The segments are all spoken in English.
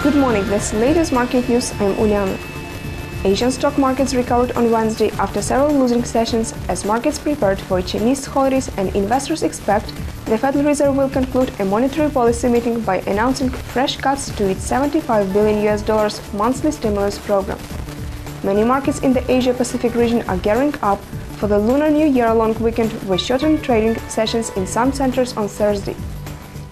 Good morning, this is latest market news. I'm Uliana. Asian stock markets recovered on Wednesday after several losing sessions as markets prepared for Chinese holidays and investors expect the Federal Reserve will conclude a monetary policy meeting by announcing fresh cuts to its $75 billion monthly stimulus program. Many markets in the Asia-Pacific region are gearing up for the Lunar New Year-long weekend with shortened trading sessions in some centers on Thursday.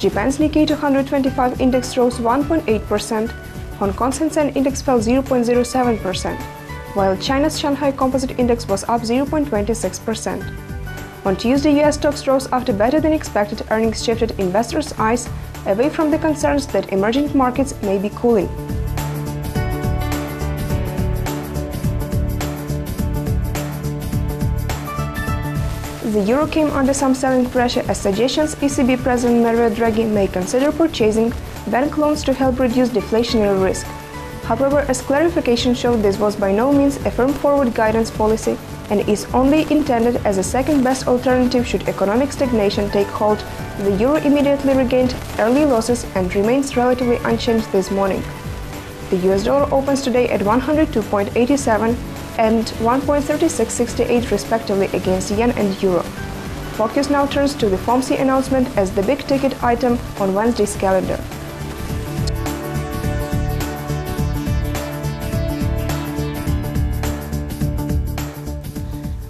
Japan's Nikkei 225 index rose 1.8%, Hong Kong's Hang Seng index fell 0.07%, while China's Shanghai Composite Index was up 0.26%. On Tuesday, US stocks rose after better-than-expected earnings shifted investors' eyes away from the concerns that emerging markets may be cooling. The euro came under some selling pressure as suggestions ECB President Mario Draghi may consider purchasing bank loans to help reduce deflationary risk. However, as clarification showed, this was by no means a firm forward guidance policy and is only intended as a second-best alternative should economic stagnation take hold. The euro immediately regained early losses and remains relatively unchanged this morning. The US dollar opens today at 102.87 and 1.3668 respectively against yen and euro. Focus now turns to the FOMC announcement as the big-ticket item on Wednesday's calendar.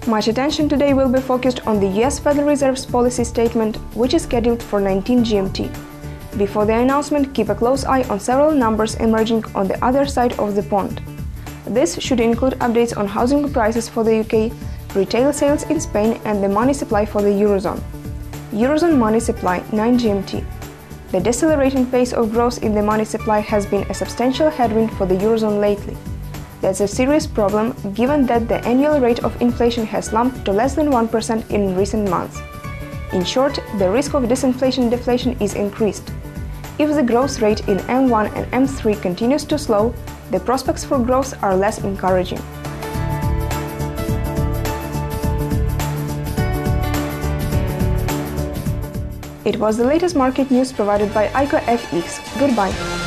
Much attention today will be focused on the US Federal Reserve's policy statement, which is scheduled for 19 GMT. Before the announcement, keep a close eye on several numbers emerging on the other side of the pond. This should include updates on housing prices for the UK, retail sales in Spain and the money supply for the Eurozone. Eurozone money supply 9 GMT. The decelerating pace of growth in the money supply has been a substantial headwind for the Eurozone lately. That's a serious problem given that the annual rate of inflation has slumped to less than 1% in recent months. In short, the risk of disinflation-deflation is increased. If the growth rate in M1 and M3 continues to slow, the prospects for growth are less encouraging. It was the latest market news provided by ICO FX. Goodbye.